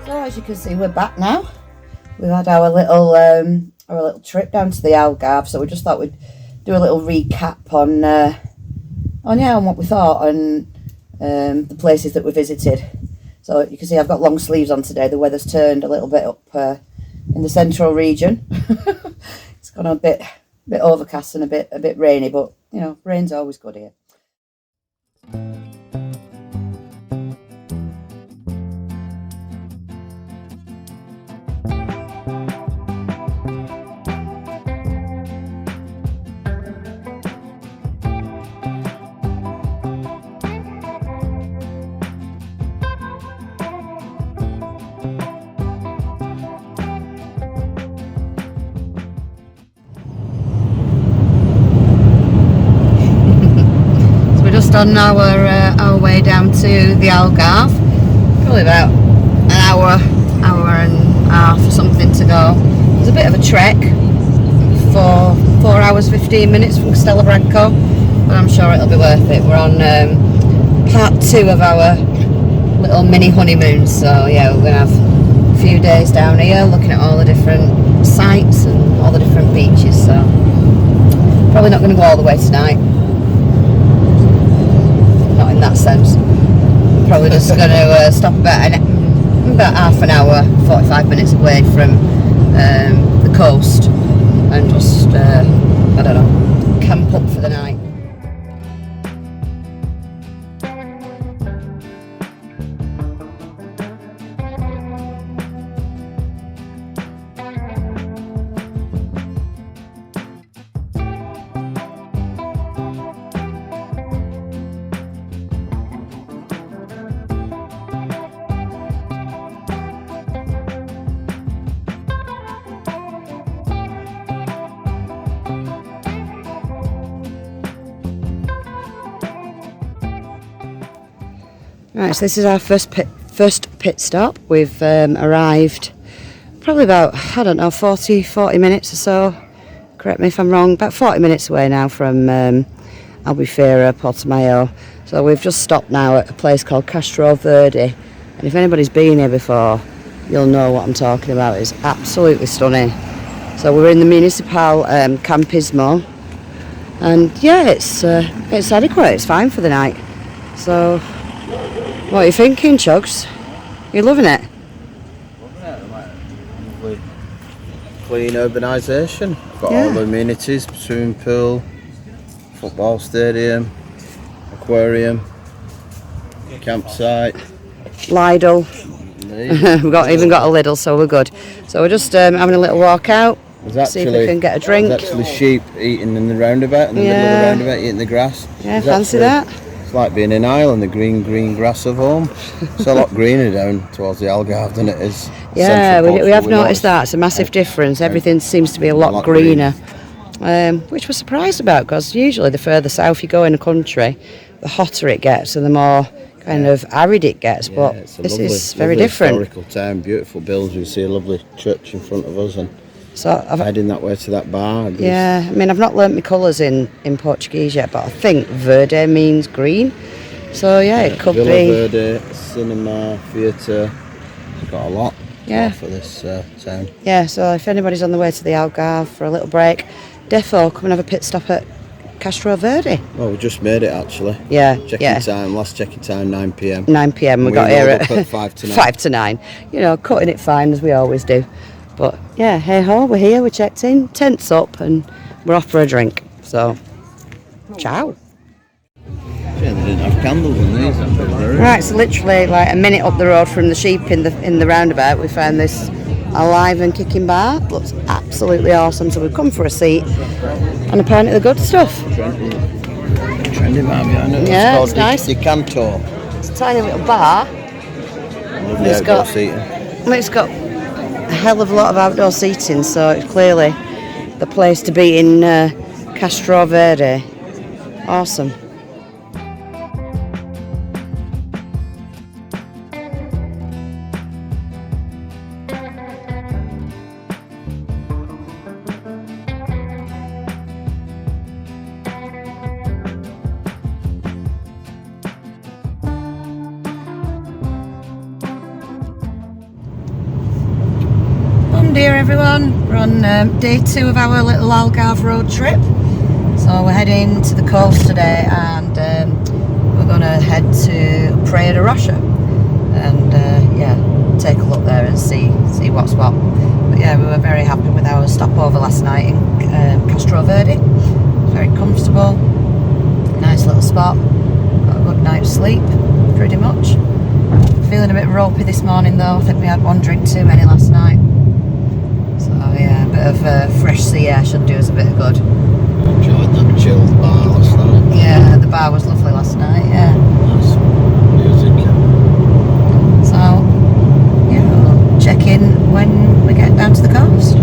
So as you can see, we're back now. We've had our little trip down to the Algarve, so we just thought we'd do a little recap on what we thought and the places that we visited. So you can see I've got long sleeves on today. The weather's turned a little bit up in the central region. It's gone a bit overcast and a bit rainy, but you know, rain's always good here. On our way down to the Algarve, probably about an hour and a half or something to go. It's a bit of a trek for 4 hours 15 minutes from Castro, but I'm sure it'll be worth it. We're on part 2 of our little mini honeymoon, so yeah, we're gonna have a few days down here looking at all the different sites and all the different beaches, so probably not going to go all the way tonight. Not in that sense. Probably just going to stop about half an hour, 45 minutes away from the coast and just, I don't know, camp up for the night. Right, so this is our first pit stop. We've arrived probably about, I don't know, 40 minutes or so. Correct me if I'm wrong, about 40 minutes away now from Albufeira, Portimao. So we've just stopped now at a place called Castro, Verde. And if anybody's been here before, you'll know what I'm talking about. It's absolutely stunning. So we're in the Municipal Campismo. And yeah, it's adequate, it's fine for the night. So, what are you thinking, Chugs? You loving it? Loving it, lovely clean urbanisation. Got all the amenities, swimming pool, football stadium, aquarium, campsite. Lidl. We've even got a Lidl, so we're good. So we're just having a little walk out, see if we can get a drink. There's actually sheep eating in the roundabout, in the middle of the roundabout, eating the grass. Yeah, fancy that. It's like being in Ireland, the green grass of home. It's a lot greener down towards the Algarve than it is. Yeah, we have noticed that. It's a massive difference. Everything seems to be a lot greener, which we're surprised about, because usually the further south you go in a country, the hotter it gets and the more kind of arid it gets. But this is very different. Historical town, beautiful buildings. We see a lovely church in front of us, and so heading that way to that bar. Yeah, I mean, I've not learnt my colours in Portuguese yet, but I think Verde means green. So yeah, it could Villa be. Verde, cinema, theatre. It's got a lot for this town. Yeah, so if anybody's on the way to the Algarve for a little break, defo come and have a pit stop at Castro Verde. Well, we just made it actually. Yeah. Last checking time 9 p.m. 9 p.m. We got here at 5 to 9. 5 to 9. You know, cutting it fine as we always do. But yeah, hey ho, we're here, we're checked in, tent's up, and we're off for a drink. So, ciao. Yeah, they didn't have candles in these. Right, so literally like a minute up the road from the sheep in the roundabout, we found this alive and kicking bar. Looks absolutely awesome. So we've come for a seat and a pint of the good stuff. Trendy, man. I know. Yeah, it's nice. The Cantor. It's a tiny little bar. Lovely outdoor seating. It's got a hell of a lot of outdoor seating, so it's clearly the place to be in Castro Verde. Awesome. everyone, we're on day 2 of our little Algarve road trip. So we're heading to the coast today, and we're going to head to Praia de Rocha and yeah, take a look there and see what's what. But yeah, we were very happy with our stopover last night in Castro Verde. Very comfortable, nice little spot, got a good night's sleep pretty much. Feeling a bit ropey this morning though. I think we had one drink too many last night. So yeah, a bit of fresh sea air should do us a bit of good. Enjoyed that chilled bar last night. Yeah, the bar was lovely last night, yeah. Nice music. So yeah, we'll check in when we get down to the coast.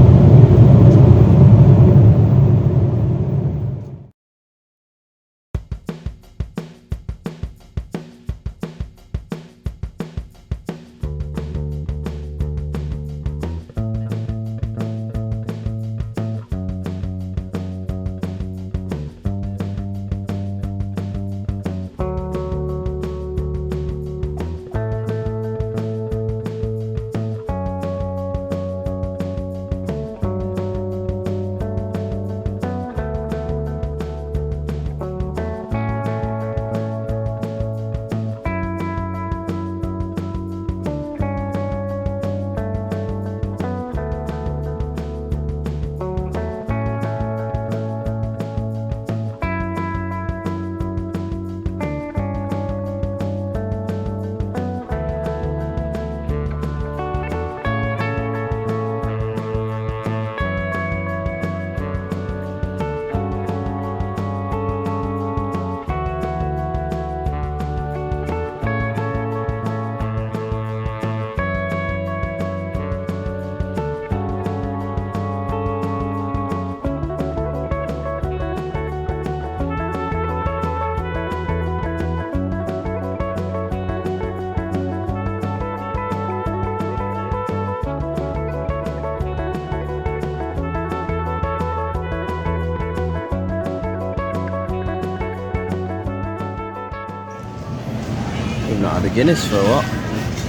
We've not had a Guinness for what?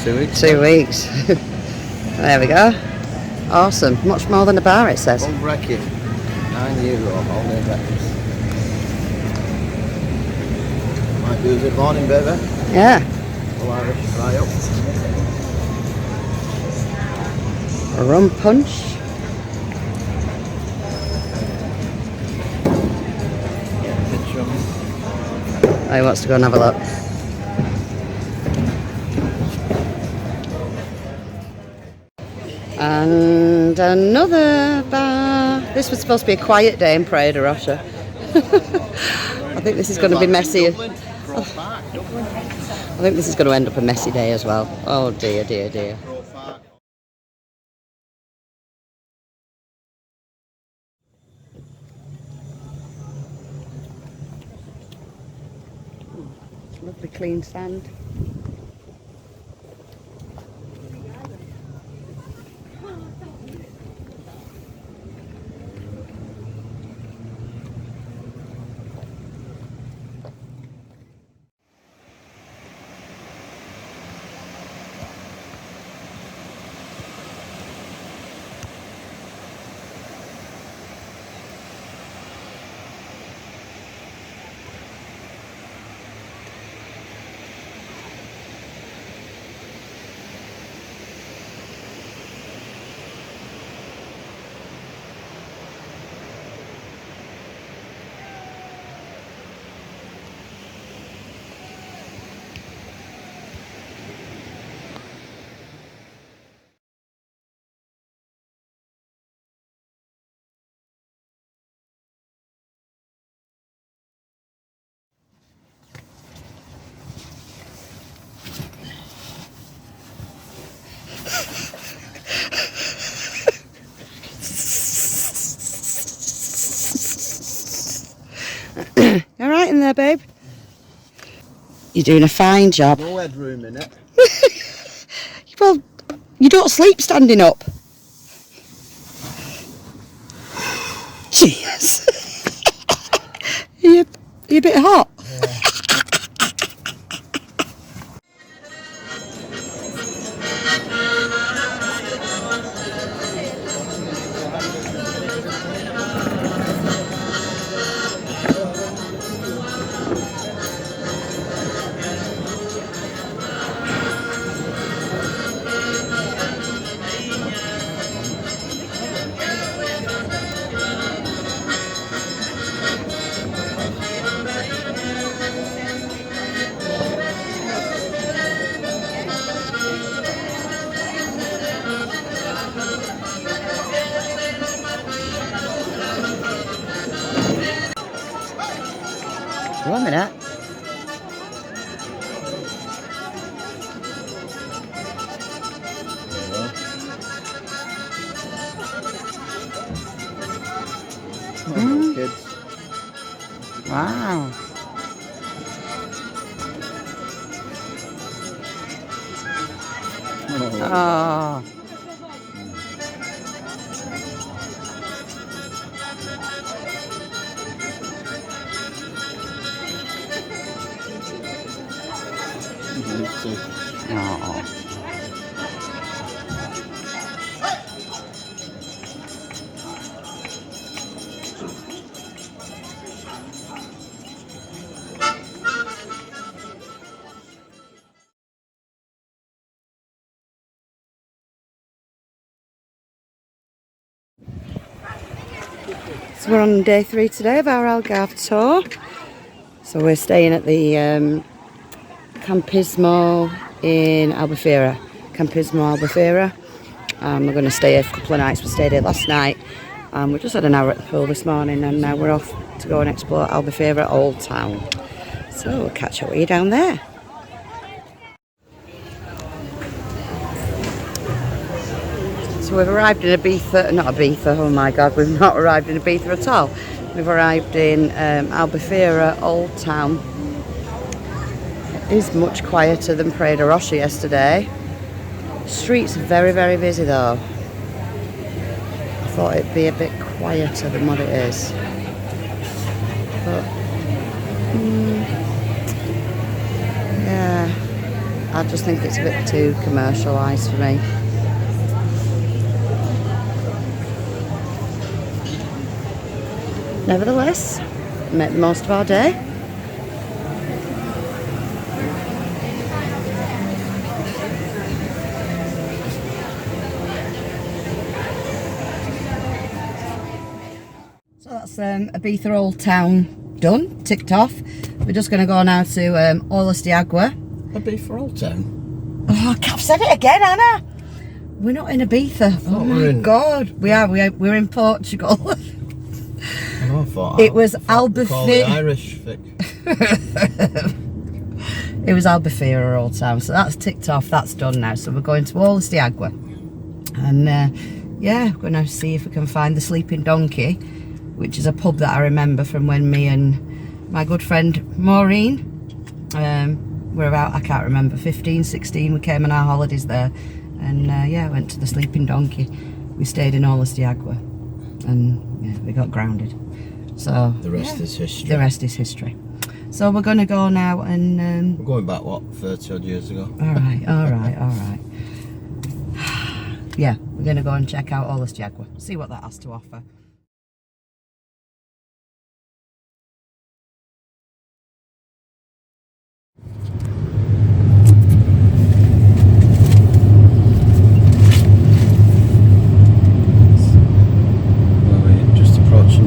2 weeks? 2 weeks. There we go. Awesome. Much more than a bar, it says. One brekkie. €9 all day breakfast. Might do it morning, baby. Yeah. Full Irish fry up. A rum punch. Get a picture of me. He wants to go and have a look. And another bar. This was supposed to be a quiet day in Praia de Rocha. I think this is going to be messy. I think this is going to end up a messy day as well. Oh dear, dear, dear. Lovely clean sand. All right in there, babe? You're doing a fine job. No headroom in it. Well, you don't sleep standing up. Jeez. Are you a bit hot? Yeah. One minute. Kids. Wow. Oh. Oh. So we're on day 3 today of our Algarve tour. So we're staying at the Campismo in Albufeira. Campismo Albufeira. We're going to stay here for a couple of nights. We stayed here last night. We just had an hour at the pool this morning, and now we're off to go and explore Albufeira Old Town. So we'll catch up with you down there. So we've arrived in Ibiza, not Ibiza, oh my god, we've not arrived in Ibiza at all. We've arrived in Albufeira Old Town. It is much quieter than Praia de Rocha yesterday. Streets are very, very busy though. I thought it'd be a bit quieter than what it is. But, yeah, I just think it's a bit too commercialised for me. Nevertheless, met most of our day. So that's Ibiza Old Town done, ticked off. We're just going to go now to Olas de Agua. Ibiza Old Town? Oh, I've said it again, Anna. We're not in Ibiza. Oh my god. We're in Portugal. I thought it was Albufeira. Irish Vic. It was Albufeira Old Town, so that's ticked off. That's done now. So we're going to Olas de Agua, and yeah, we're going to see if we can find the Sleeping Donkey, which is a pub that I remember from when me and my good friend Maureen were about, I can't remember, 15, 16. We came on our holidays there, and yeah, went to the Sleeping Donkey. We stayed in Olas de Agua, and yeah, we got grounded. So the rest is history. The rest is history. So we're going to go now and... we're going back, what, 30 odd years ago? Alright, alright, alright. Yeah, we're going to go and check out Olas de Agua, see what that has to offer.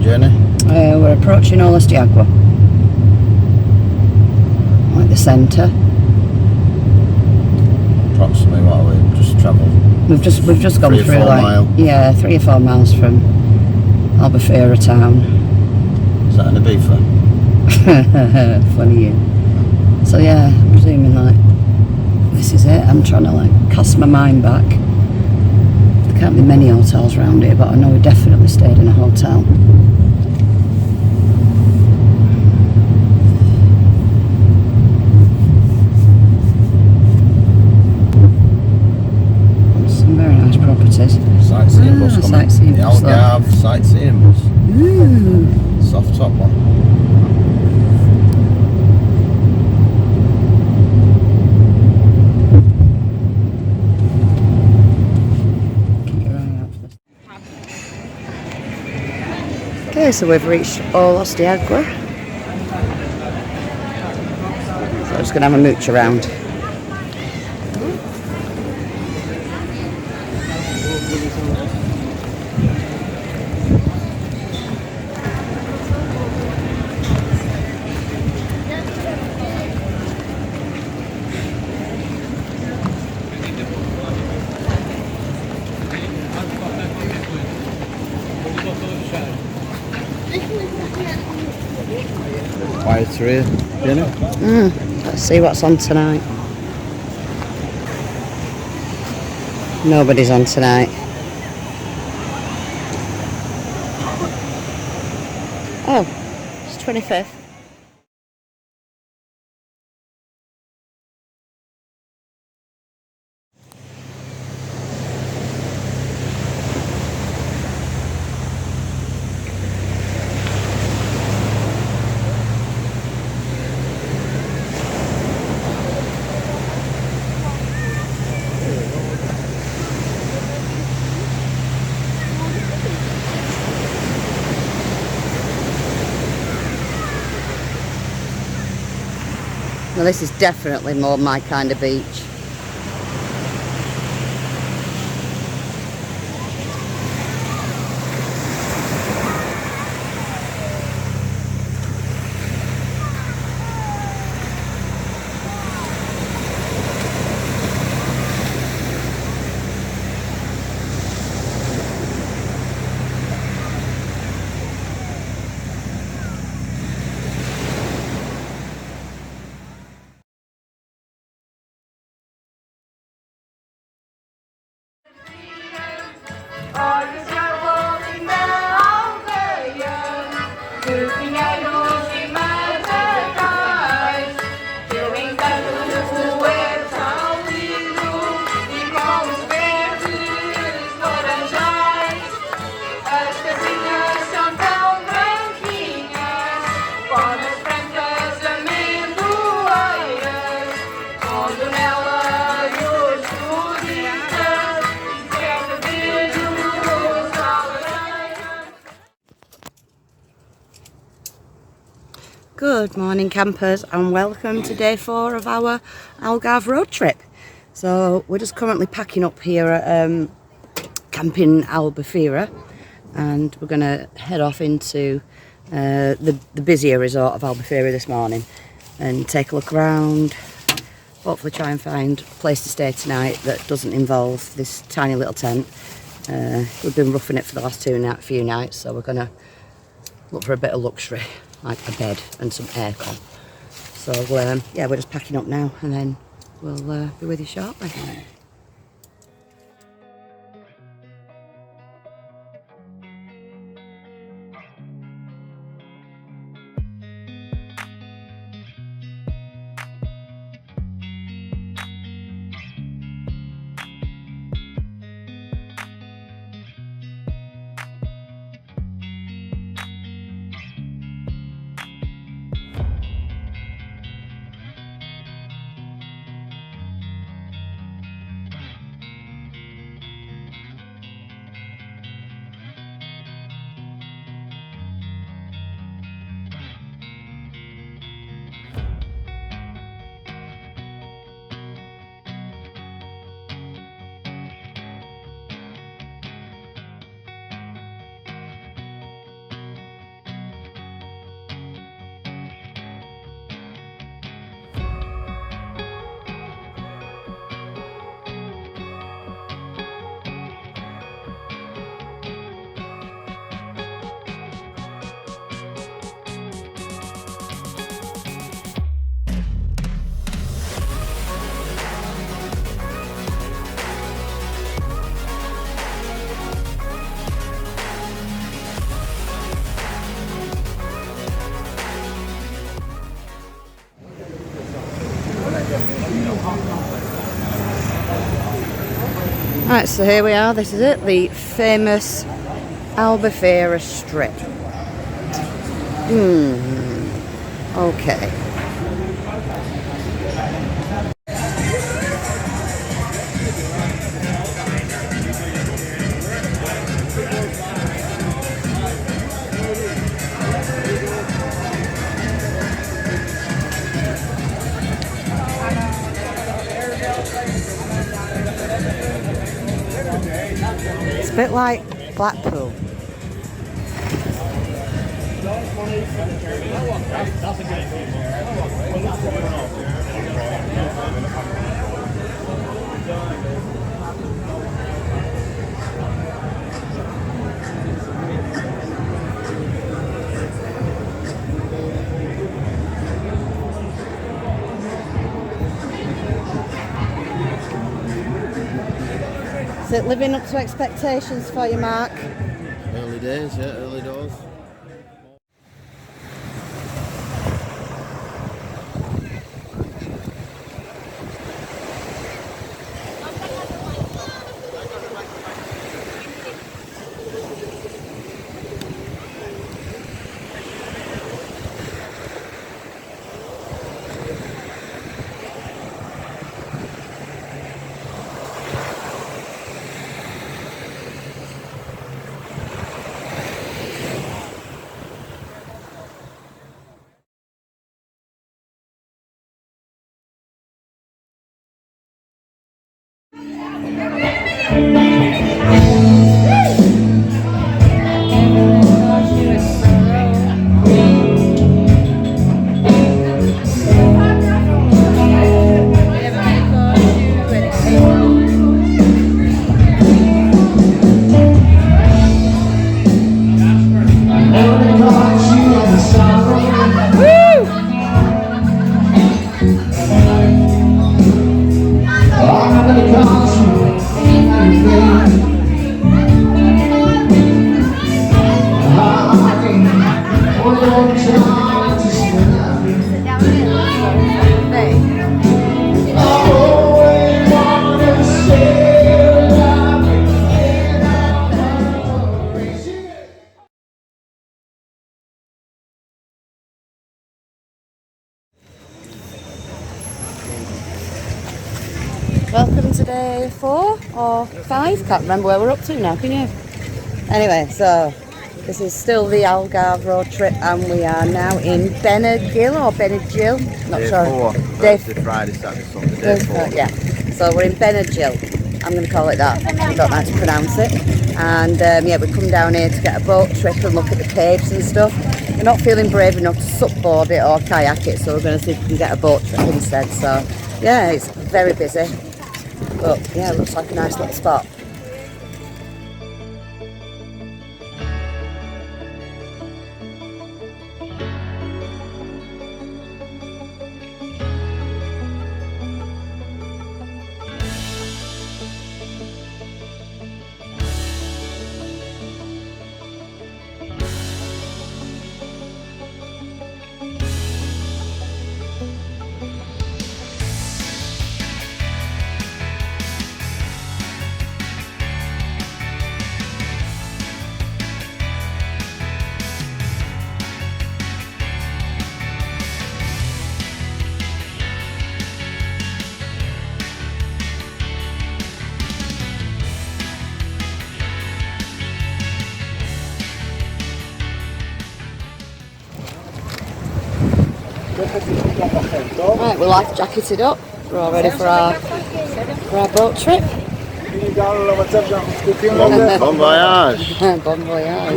Jenny? We're approaching Olas de Agua, like the centre. Approximately what are we just travelled? We've just gone through like yeah, 3 or 4 miles from Albufeira town. Is that an Ibiza? Funny you. So yeah, I'm presuming like this is it. I'm trying to like cast my mind back. There can't be many hotels around here, but I know we definitely stayed in a hotel. Sightseeing bus coming. Sightseeing the bus, Algarve sightseeing bus. Ooh. Soft top one. Keep your eye out for this. Okay, so we've reached Olas de Agua. So I'm just going to have a mooch around. Quieter here, Jenny. Let's see what's on tonight. Nobody's on tonight. Oh, it's 25th. Now this is definitely more my kind of beach. Olhos de amor e na aldeia, de pinheiros e matatais, teu encanto é tão lindo e com os verdes laranjais. As casinhas são tão branquinhas, com as brancas amendoeiras, onde nela os turistas querem ver os alagreiros. Good morning campers and welcome to day 4 of our Algarve road trip. So we're just currently packing up here at camping Albufeira, and we're going to head off into the busier resort of Albufeira this morning and take a look around, hopefully try and find a place to stay tonight that doesn't involve this tiny little tent. We've been roughing it for the last few nights, so we're going to look for a bit of luxury, like a bed and some aircon. So yeah, we're just packing up now and then we'll be with you shortly. Right, so here we are, this is it, the famous Albufeira strip. Okay. bit like Blackpool. Is it living up to expectations for you, Mark? Early days, yeah, early doors. Welcome to day 4 or 5, can't remember where we're up to now, can you? Anyway, so this is still the Algarve road trip and we are now in Benagil or Benagil, not Day sure. 4. Day Thursday, Friday, Saturday, Sunday. Day 4. Yeah, so we're in Benagil. I'm going to call it that. I don't know how to pronounce it. And yeah, we come down here to get a boat trip and look at the caves and stuff. We're not feeling brave enough to supboard it or kayak it, so we're going to see if we can get a boat trip instead. So yeah, it's very busy. But yeah, it looks like a nice little spot. Right, we're life jacketed up. We're all ready for our boat trip. Bon voyage. Bon voyage.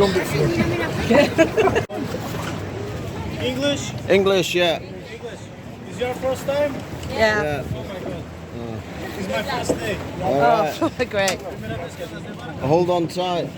English? English, yeah. English. Is your first time? Yeah. Yeah. It's my first day. All right. Oh, great. Hold on tight.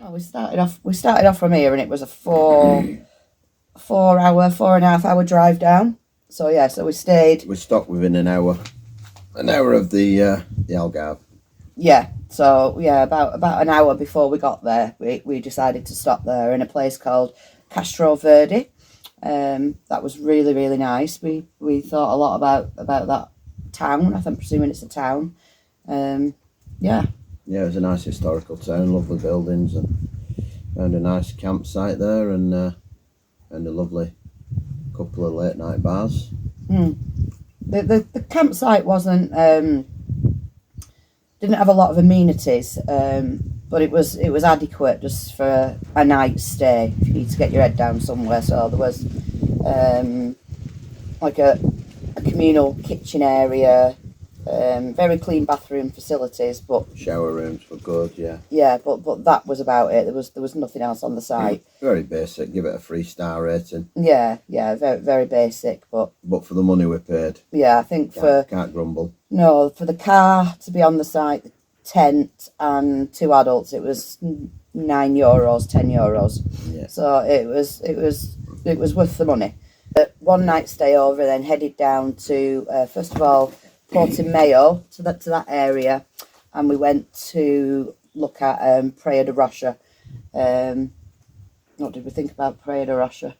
Oh, we started off from here, and it was a 4.5 hour drive down. So yeah, so we stayed. We stopped within an hour of the Algarve. Yeah, so yeah, about an hour before we got there, we decided to stop there in a place called Castro Verde. That was really, really nice. We thought a lot about that town. I'm presuming it's a town. Yeah. Yeah, it was a nice historical town, lovely buildings, and found a nice campsite there, and a lovely couple of late night bars. The campsite wasn't didn't have a lot of amenities, but it was adequate just for a night's stay if you need to get your head down somewhere. So there was like a communal kitchen area, very clean bathroom facilities, but Shower rooms were good, yeah. yeah, but that was about it. There was nothing else on the site. Very basic. Give it a 3-star rating. Yeah, very very basic, but for the money we paid, yeah, I think can't grumble. No, for the car to be on the site, the tent and 2 adults, it was €9, €10. Yeah. So it was worth the money. One night stay over, then headed down to first of all Portimao to that area, and we went to look at Praia de Rocha. What did we think about Praia de Rocha?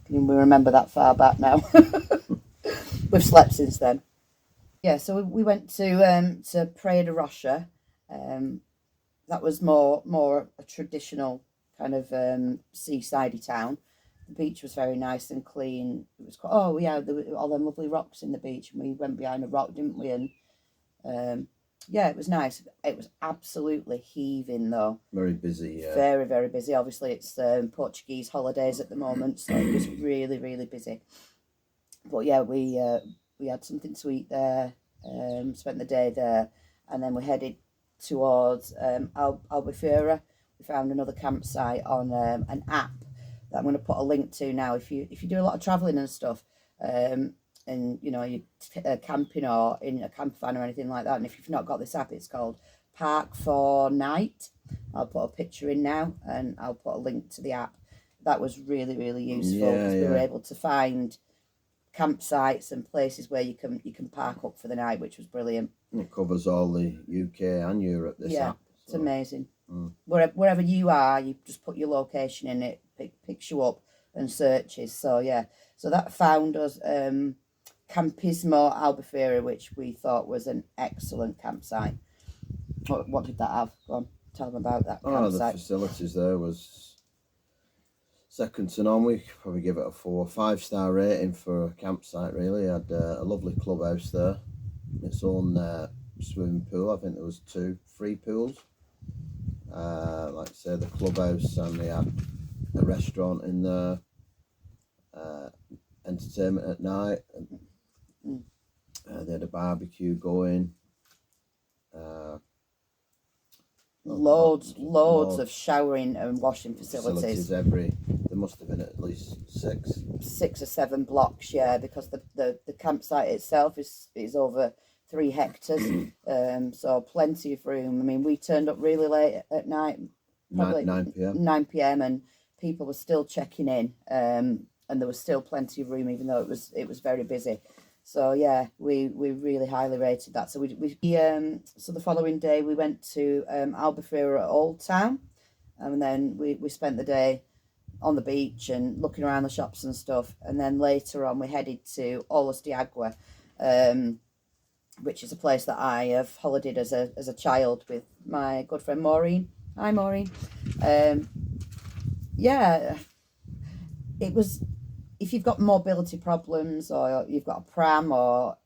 Can we remember that far back now? We've slept since then. Yeah, so we went to Praia de Rocha. That was more a traditional kind of seasidey town. The beach was very nice and clean. It was quite, there were all them lovely rocks in the beach, and we went behind a rock, didn't we? And yeah, it was nice. It was absolutely heaving though. Very busy. Yeah. Very, very busy. Obviously, it's Portuguese holidays at the moment, so it was really, really busy. But yeah, we had something to eat there. Spent the day there, and then we headed towards Albufeira. We found another campsite on an app that I'm going to put a link to now. If you do a lot of travelling and stuff, and you know you camping or in a camper van or anything like that, and if you've not got this app, it's called Park for Night. I'll put a picture in now, and I'll put a link to the app. That was really, really useful because we were able to find campsites and places where you can park up for the night, which was brilliant. It covers all the UK and Europe, this app. So. It's amazing. Wherever you are, you just put your location in, it picks you up and searches. So yeah, so that found us Campismo Albufeira, which we thought was an excellent campsite. What did that have? Go on, tell them about that campsite. The facilities there was second to none. We could probably give it a 4 or 5-star rating for a campsite. Really, had a lovely clubhouse there, its own swimming pool. I think there was 2 free pools. Like I say, the clubhouse, and they had a restaurant in there, entertainment at night. They had a barbecue going. Loads of showering and washing facilities. There must have been at least 6 or 7 blocks, yeah, because the campsite itself is over 3 hectares, so plenty of room. I mean, we turned up really late at night, probably 9 p.m. 9 p.m. and people were still checking in, and there was still plenty of room, even though it was very busy. So yeah, we really highly rated that. So so the following day we went to Albufeira Old Town, and then we spent the day on the beach and looking around the shops and stuff. And then later on we headed to Olas de Agua, which is a place that I have holidayed as a child with my good friend Maureen. Hi Maureen. Yeah, it was. If you've got mobility problems, or you've got a pram, or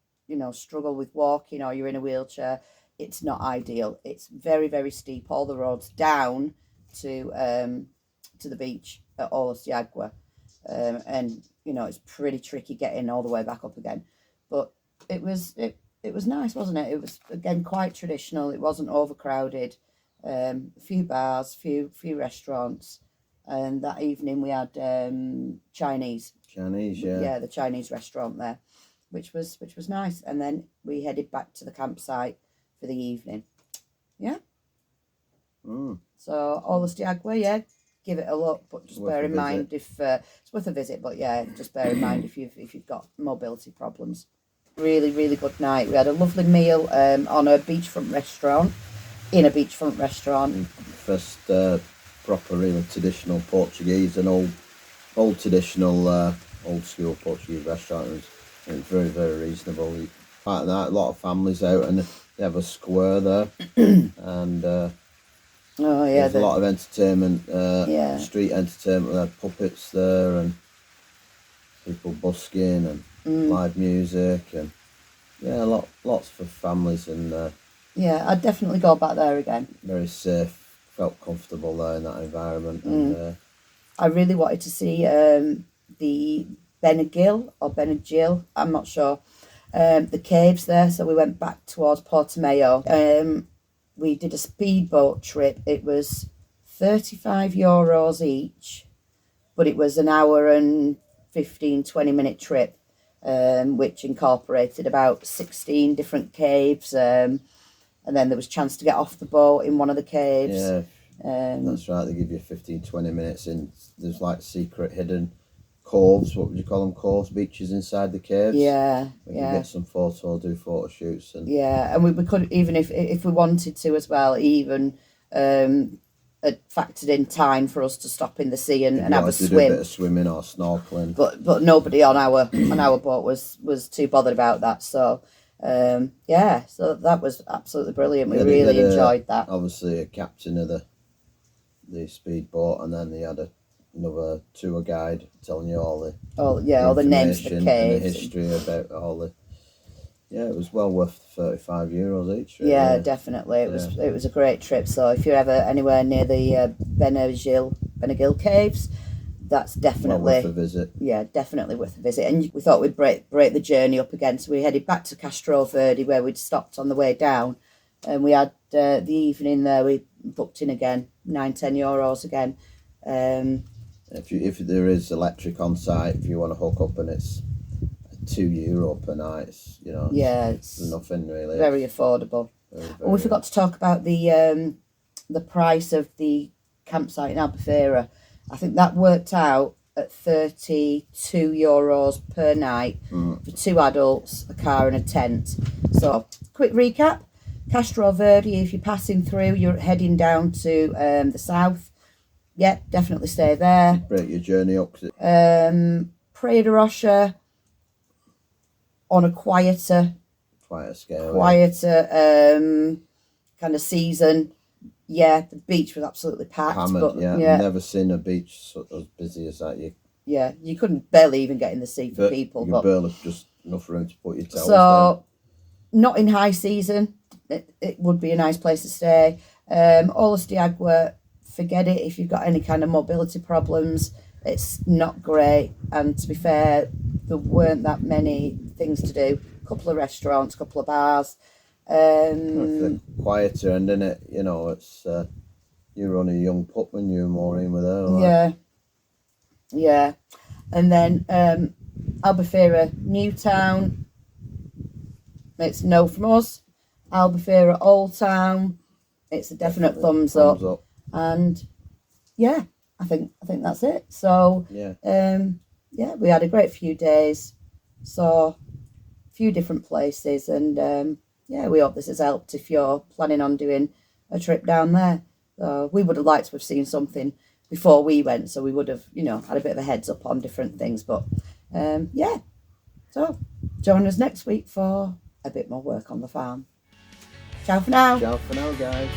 struggle with walking, or you're in a wheelchair, it's not ideal. It's very, very steep, all the roads down to the beach at Olas de Agua, and it's pretty tricky getting all the way back up again. But it was nice, wasn't it? It was again quite traditional. It wasn't overcrowded. A few bars, few restaurants. And that evening we had Chinese, yeah, the Chinese restaurant there, which was nice. And then we headed back to the campsite for the evening. Yeah. So So Olas de Agua, yeah, give it a look, but just Worth bear a in mind visit. if it's worth a visit. But yeah, just bear in mind if you've got mobility problems. Really, really good night. We had a lovely meal on a beachfront restaurant, in a beachfront restaurant. First proper, really traditional Portuguese, an old traditional, old school Portuguese restaurant. It was very, very reasonable. Part of that, a lot of families out, and they have a square there, and Oh yeah, there's a lot of entertainment, Yeah. street entertainment. They had puppets there, and people busking, and live music, and yeah, lots for families, and yeah. I'd definitely go back there again. very safe. Felt comfortable there in that environment, and I really wanted to see the Benagil or Benagil, I'm not sure, the caves there. So we went back towards Portimao. We did a speedboat trip. It was €35 each, but it was an hour and 15-20 minute trip, which incorporated about 16 different caves. And then there was a chance to get off the boat in one of the caves. yeah, that's right. They give you 15-20 minutes in. There's like secret hidden coves. What would you call them? Coves, beaches inside the caves. Yeah, We yeah. could get some photo, do photo shoots, and Yeah, and we could, even if we wanted to as well, even had factored in time for us to stop in the sea and have a wanted to do a swim. bit of swimming or snorkeling. But nobody on our boat was too bothered about that. So yeah, so that was absolutely brilliant. We Yeah, they really did, enjoyed that. Obviously, a captain of the speedboat, and then they had another tour guide telling you all the All the names of the information caves. and the history about all the. Yeah, it was well worth €35 each. Really. Yeah, definitely. It was a great trip. So if you're ever anywhere near the Benagil caves, that's definitely well worth a visit. Yeah, definitely worth a visit. And we thought we'd break the journey up again, so we headed back to Castro Verde, where we'd stopped on the way down, and we had the evening there. We booked in again, €9-10 again. If there is electric on site, if you want to hook up, and it's €2 per night, it's nothing really. Very affordable. Very, Well, we forgot to talk about the price of the campsite in Albufeira. I think that worked out at €32 per night for 2 adults, a car and a tent. So, quick recap. Castro Verde, if you're passing through, you're heading down to the south. Yeah, definitely stay there. Break your journey up. Praia de Rocha, on a quieter kind of season. Yeah, the beach was absolutely packed. Hammered, but yeah. I've never seen a beach as busy as that. You couldn't barely even get in the sea for people. You but barely just enough room to put your towels so down. not in high season. It would be a nice place to stay. Olas de Agua, forget it if you've got any kind of mobility problems. It's not great, and to be fair, there weren't that many things to do. A couple of restaurants, a couple of bars. Quieter, and in it, it's you were only a young pup when you were Maureen with her. Like. Yeah, and then Albufeira, Newtown. It's no from us. Albufeira, Old Town. It's a definite thumbs up. And yeah, I think that's it. So yeah, we had a great few days, saw a few different places, and we hope this has helped if you're planning on doing a trip down there. We would have liked to have seen something before we went, so we would have had a bit of a heads up on different things. But so join us next week for a bit more work on the farm. Ciao for now. Ciao for now, guys.